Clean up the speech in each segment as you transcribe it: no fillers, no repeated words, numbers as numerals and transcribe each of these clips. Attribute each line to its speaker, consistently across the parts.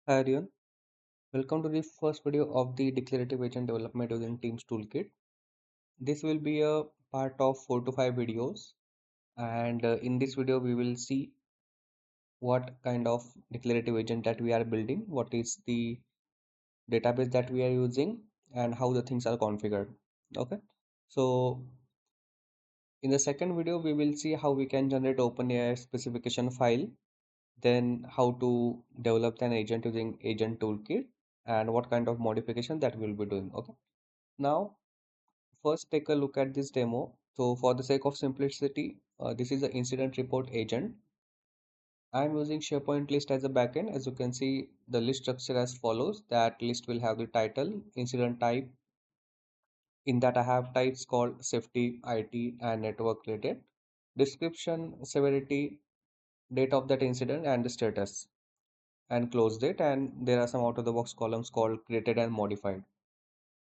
Speaker 1: Hi everyone, welcome to the first video of the Declarative Agent Development using Teams Toolkit. This will be a part of 4 to 5 videos, and in this video we will see what kind of declarative agent that we are building, what is the database that we are using, and how the things are configured. Okay, so in the second video we will see how we can generate OpenAI specification file, then how to develop an agent using Agent Toolkit, and what kind of modification that we will be doing. Okay. Now, first take a look at this demo. So for the sake of simplicity, this is the incident report agent. I'm using SharePoint list as a backend. As you can see, the list structure as follows. That list will have the title, incident type. In that I have types called safety, IT, and network related. Description, severity, date of that incident, and the status, and close date. And there are some out of the box columns called created and modified.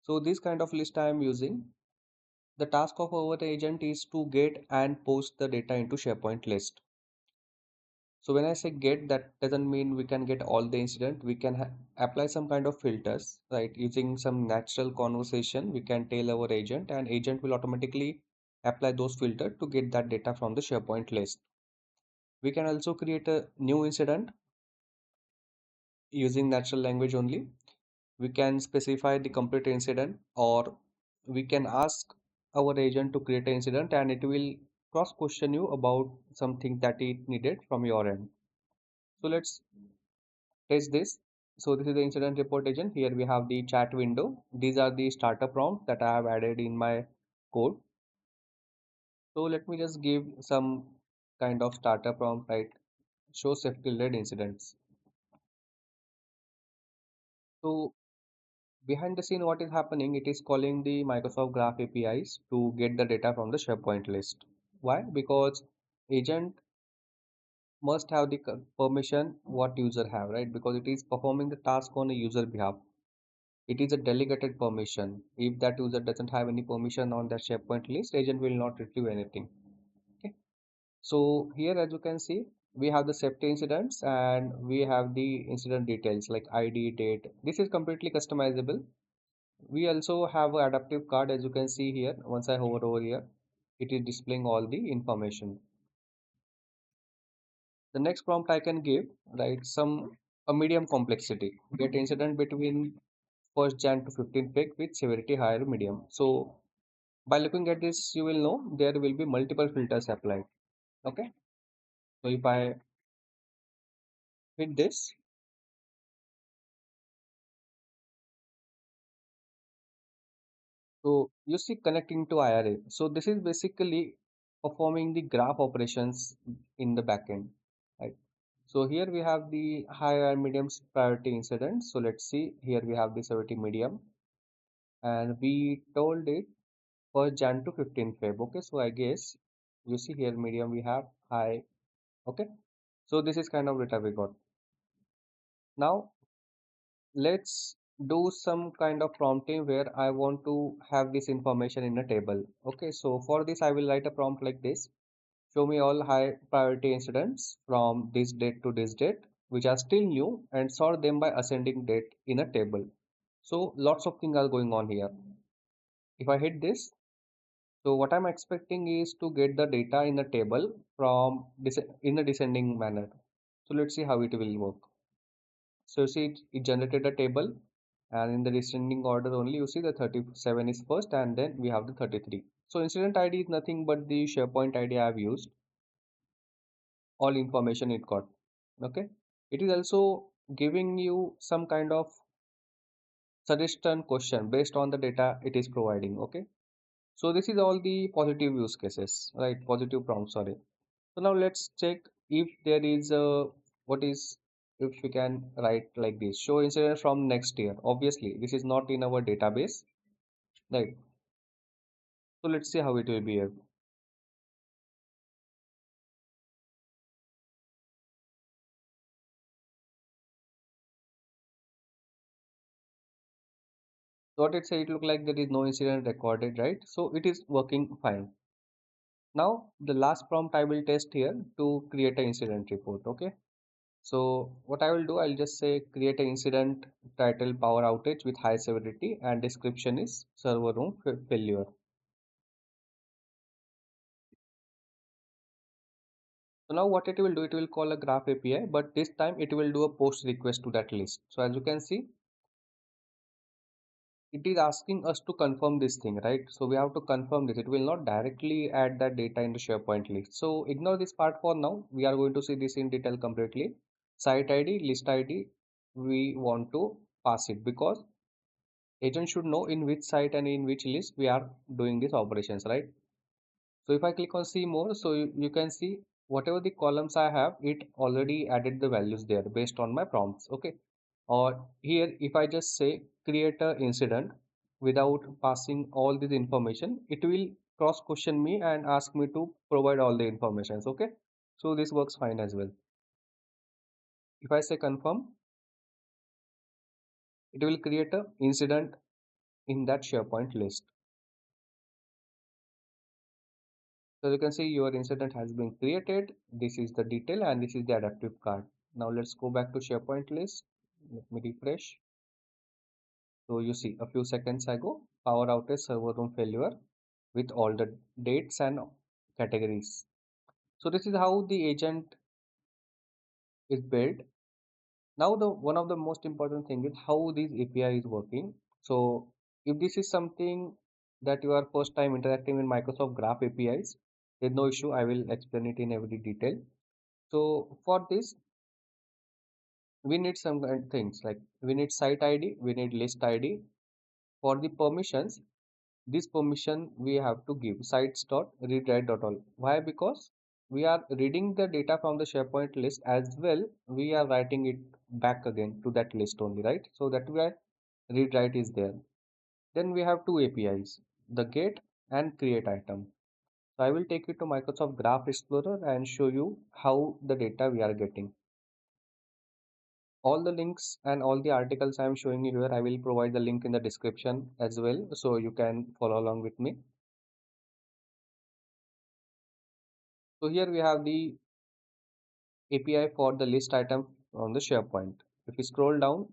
Speaker 1: So this kind of list I am using. The task of our agent is to get and post the data into SharePoint list. So when I say get, that doesn't mean we can get all the incident. We can apply some kind of filters, right? Using some natural conversation, we can tell our agent, and agent will automatically apply those filters to get that data from the SharePoint list. We can also create a new incident using natural language only. We can specify the complete incident, or we can ask our agent to create an incident and it will cross question you about something that it needed from your end. So let's test this. So this is the incident report agent. Here we have the chat window. These are the starter prompts that I have added in my code. So let me just give some kind of starter prompt, right? Show safety related incidents. So behind the scene, what is happening? It is calling the Microsoft Graph APIs to get the data from the SharePoint list. Why? Because agent must have the permission what user have, right? Because it is performing the task on a user behalf. It is a delegated permission. If that user doesn't have any permission on that SharePoint list, agent will not retrieve anything. Okay. So here, as you can see, we have the safety incidents and we have the incident details like ID, date. This is completely customizable. We also have an adaptive card, as you can see here. Once I hover over here, it is displaying all the information. The next prompt I can give, right, some a medium complexity. Get incident between 1st Jan to 15th Feb with severity higher medium. So by looking at this, you will know there will be multiple filters applied. Okay. So if I hit this, so you see connecting to IRA. So this is basically performing the graph operations in the backend. Right. So here we have the high and medium priority incidents. So let's see, here we have the severity medium and we told it 1st Jan to 15th Feb. Okay, so I guess you see here medium we have high. Okay, so this is kind of data we got. Now let's do some kind of prompting where I want to have this information in a table. Okay, so for this I will write a prompt like this. Show me all high priority incidents from this date to this date, which are still new, and sort them by ascending date in a table. So lots of things are going on here. If I hit this, so what I'm expecting is to get the data in a table from in a descending manner. So let's see how it will work. So you see it generated a table and in the descending order only you see the 37 is first and then we have the 33. So incident ID is nothing but the SharePoint ID I have used, all information it got. Okay. It is also giving you some kind of suggestion question based on the data it is providing. Okay. So this is all the positive use cases, right? Positive prompt, sorry. So now let's check if there is a what is if we can write like this. Show incident from next year. Obviously, this is not in our database, right? So let's see how it will behave. So what it say, it look like there is no incident recorded, right? So it is working fine. Now the last prompt I will test here to create an incident report. Okay. So what I will do, I'll just say create an incident title power outage with high severity and description is server room failure. So now what it will do, it will call a graph API, but this time it will do a post request to that list. So as you can see, it is asking us to confirm this thing, right? So we have to confirm this. It will not directly add that data in the SharePoint list. So ignore this part for now. We are going to see this in detail completely. Site ID, list ID, we want to pass it because agent should know in which site and in which list we are doing these operations, right? So if I click on see more, so you can see whatever the columns I have, it already added the values there based on my prompts. Okay. Or here, if I just say create a incident without passing all this information, it will cross question me and ask me to provide all the informations. Okay. So this works fine as well. If I say confirm, it will create a incident in that SharePoint list. So you can see your incident has been created. This is the detail and this is the adaptive card. Now let's go back to SharePoint list. Let me refresh. So you see a few seconds ago, power outage server room failure with all the dates and categories. So this is how the agent is built. Now the one of the most important thing is how this API is working. So if this is something that you are first time interacting with Microsoft Graph APIs, there's no issue. I will explain it in every detail. So for this, we need some things like we need site ID, we need list ID. For the permissions, this permission we have to give Sites.ReadWrite.All. Why? Because we are reading the data from the SharePoint list as well. We are writing it back again to that list only, right? So that why read write is there. Then we have two APIs, the get and create item. So I will take you to Microsoft Graph Explorer and show you how the data we are getting. All the links and all the articles I am showing you here, I will provide the link in the description as well, so you can follow along with me. So here we have the API for the list item on the SharePoint. If we scroll down,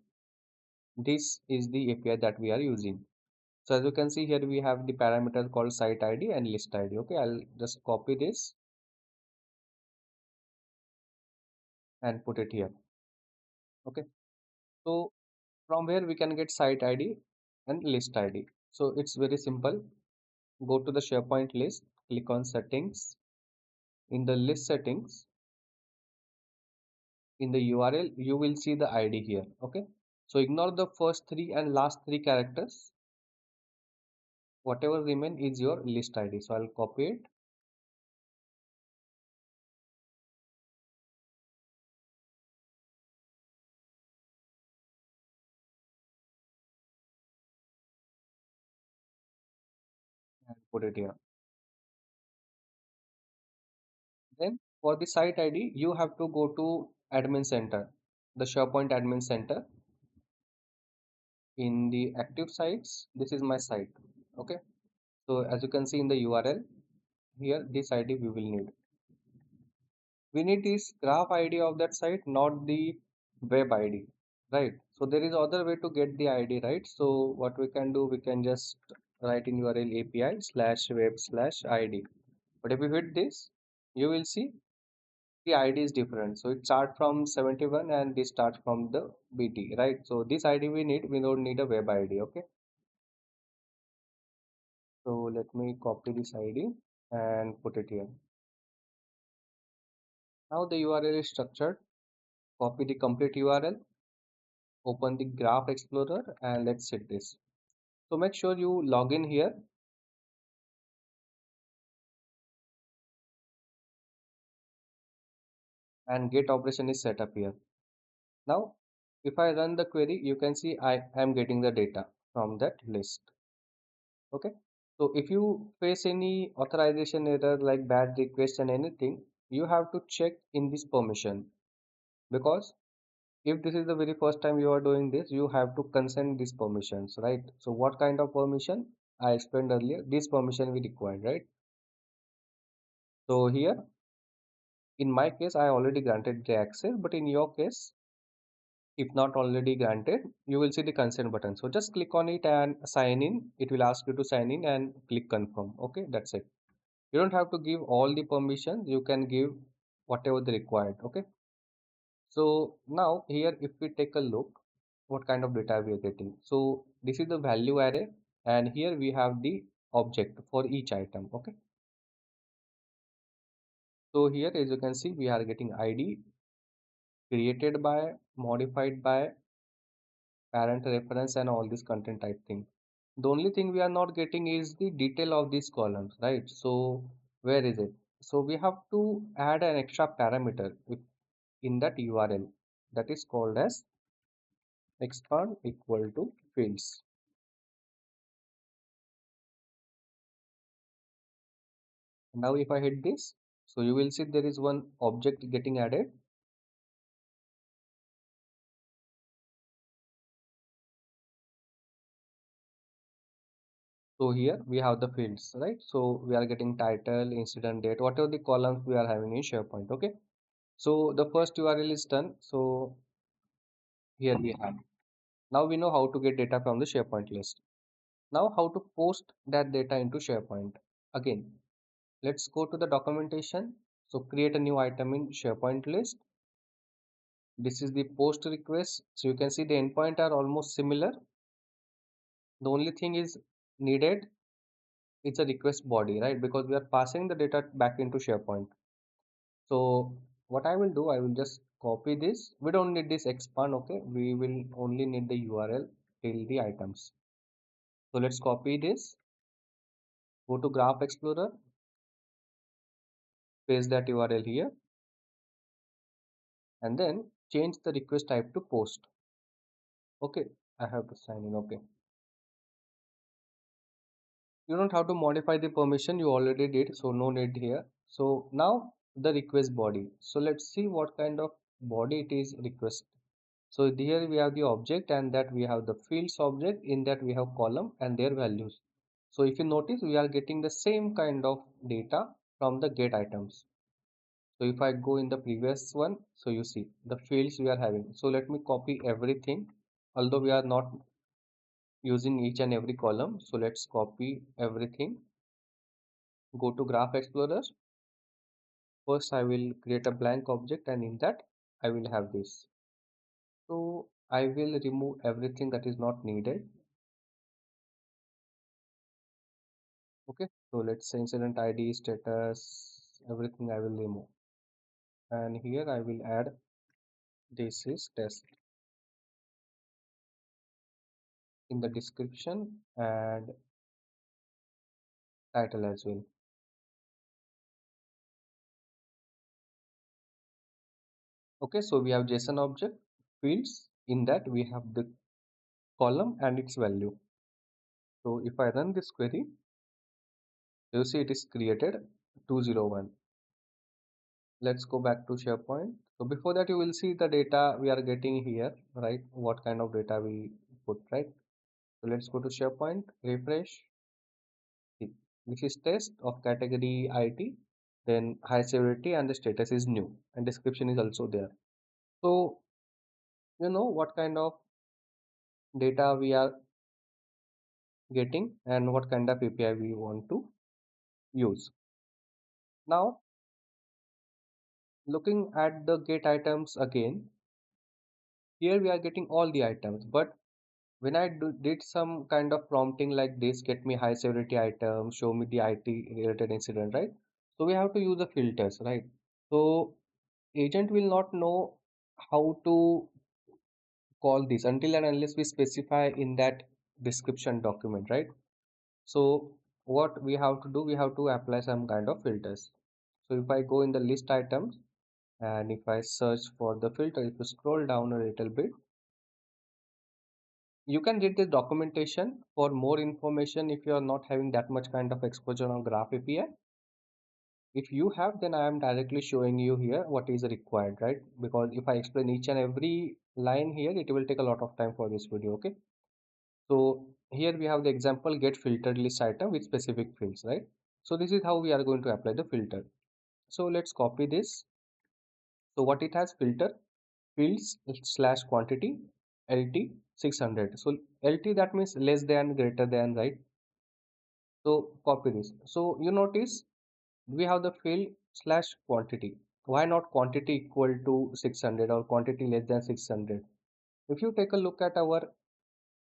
Speaker 1: this is the API that we are using. So as you can see here, we have the parameter called site ID and list ID. Okay, I'll just copy this and put it here. Okay, so from where we can get site ID and list ID. So it's very simple. Go to the SharePoint list, click on settings. In the list settings, in the URL, you will see the ID here. Okay, so ignore the first three and last three characters. Whatever remain is your list ID. So I'll copy it and put it here. Then for the site ID, you have to go to admin center, the SharePoint admin center. In the active sites, this is my site. Okay, so as you can see in the URL here, this ID we will need. We need this graph ID of that site, not the web ID, right? So there is other way to get the ID, right? So what we can do, we can just write in URL API slash web slash ID. But if you hit this, you will see the ID is different. So it starts from 71 and this starts from the BT, right? So this ID we need, we don't need a web ID, okay? So let me copy this ID and put it here. Now the URL is structured. Copy the complete URL, open the Graph Explorer and let's set this. So make sure you log in here and get operation is set up here. Now, if I run the query, you can see I am getting the data from that list. Okay. So if you face any authorization error like bad request and anything, you have to check in this permission because if this is the very first time you are doing this, you have to consent these permissions, right? So what kind of permission? I explained earlier, this permission we required, right? So here In my case, I already granted the access, but in your case, if not already granted, you will see the consent button. So just click on it and sign in. It will ask you to sign in and click confirm. Okay, that's it. You don't have to give all the permissions. You can give whatever they required. Okay. So now here, if we take a look, what kind of data we are getting. So this is the value array, and here we have the object for each item. Okay. So here, as you can see, we are getting ID created by, modified by, parent reference, and all this content type thing. The only thing we are not getting is the detail of these columns, right? So where is it? So we have to add an extra parameter in that URL that is called as expand equal to fields. Now if I hit this, so you will see there is one object getting added. So here we have the fields, right? So we are getting title, incident date, whatever the columns we are having in SharePoint. Okay. So the first URL is done. So here we have. Now we know how to get data from the SharePoint list. Now how to post that data into SharePoint. Again, let's go to the documentation. So create a new item in SharePoint list. This is the post request. So you can see the endpoint are almost similar. The only thing is needed is a request body, right? Because we are passing the data back into SharePoint. So what I will do, I will just copy this. We don't need this expand, okay? We will only need the URL till the items. So let's copy this. Go to Graph Explorer, paste that URL here, and then change the request type to post. Okay, I have to sign in. Okay, you don't have to modify the permission, you already did, so no need here. So now the request body. So let's see what kind of body it is request. So here we have the object, and that we have the fields object, in that we have column and their values. So if you notice, we are getting the same kind of data from the get items. So if I go in the previous one, so you see the fields we are having. So let me copy everything, although we are not using each and every column. So let's copy everything. Go to Graph Explorer. First, I will create a blank object, and in that I will have this. So I will remove everything that is not needed. Okay. So let's say incident ID, status, everything I will remove. And here I will add this is test in the description and title as well. Okay, so we have JSON object fields. In that we have the column and its value. So if I run this query, you see it is created 201. Let's go back to SharePoint. So before that, you will see the data we are getting here, right? What kind of data we put, right? So let's go to SharePoint, refresh. See, this is test of category IT, then high severity, and the status is new, and description is also there. So you know what kind of data we are getting and what kind of API we want to use. Now, looking at the get items again, here we are getting all the items, but when did some kind of prompting like this, get me high severity items, show me the IT related incident, right? So we have to use the filters, right? So agent will not know how to call this until and unless we specify in that description document, right? So what we have to do, we have to apply some kind of filters. So if I go in the list items and if I search for the filter, if you scroll down a little bit, you can read the documentation for more information if you are not having that much kind of exposure on Graph API. If you have, then I am directly showing you here what is required, right? Because if I explain each and every line here, it will take a lot of time for this video, okay? So here we have the example get filtered list item with specific fields, right? So this is how we are going to apply the filter. So let's copy this. So what it has filter fields slash quantity LT 600. So LT, that means less than, greater than, right? So copy this. So you notice we have the field slash quantity. Why not quantity equal to 600 or quantity less than 600? If you take a look at our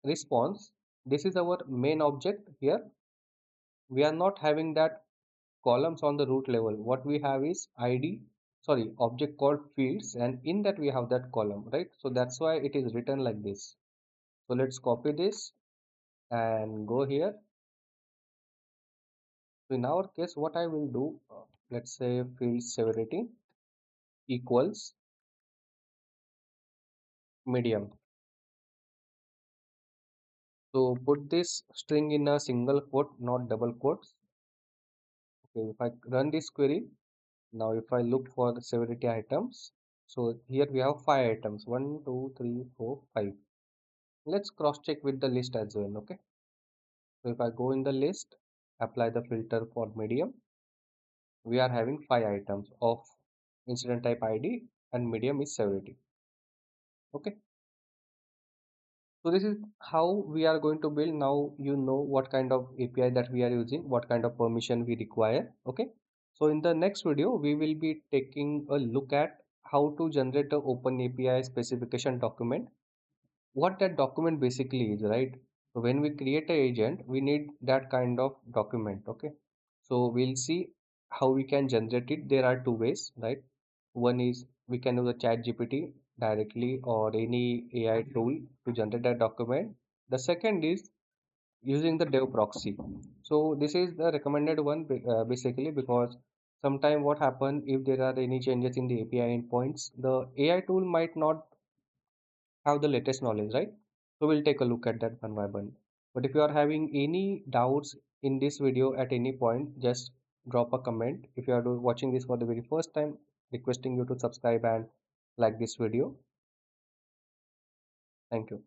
Speaker 1: response, this is our main object here. We are not having that columns on the root level. What we have is ID, sorry, object called fields, and in that we have that column, right? So that's why it is written like this. So let's copy this and go here. So in our case, what I will do, let's say field severity equals medium. So put this string in a single quote, not double quotes. Okay, if I run this query, now if I look for the severity items, so here we have 5 items, 1, 2, 3, 4, 5. Let's cross check with the list as well. Okay, so if I go in the list, apply the filter for medium, we are having 5 items of incident type ID and medium is severity. Okay, so this is how we are going to build. Now you know what kind of API that we are using, what kind of permission we require. Okay, so in the next video we will be taking a look at how to generate a OpenAPI specification document, what that document basically is, right? So when we create an agent, we need that kind of document. Okay, so we'll see how we can generate it. There are two ways, right? One is we can use a chat GPT directly or any AI tool to generate that document. The second is using the dev proxy. So this is the recommended one, basically, because sometime what happen if there are any changes in the API endpoints, the AI tool might not have the latest knowledge, right? So we'll take a look at that one by one. But if you are having any doubts in this video at any point, just drop a comment. If you are watching this for the very first time, requesting you to subscribe and like this video. Thank you.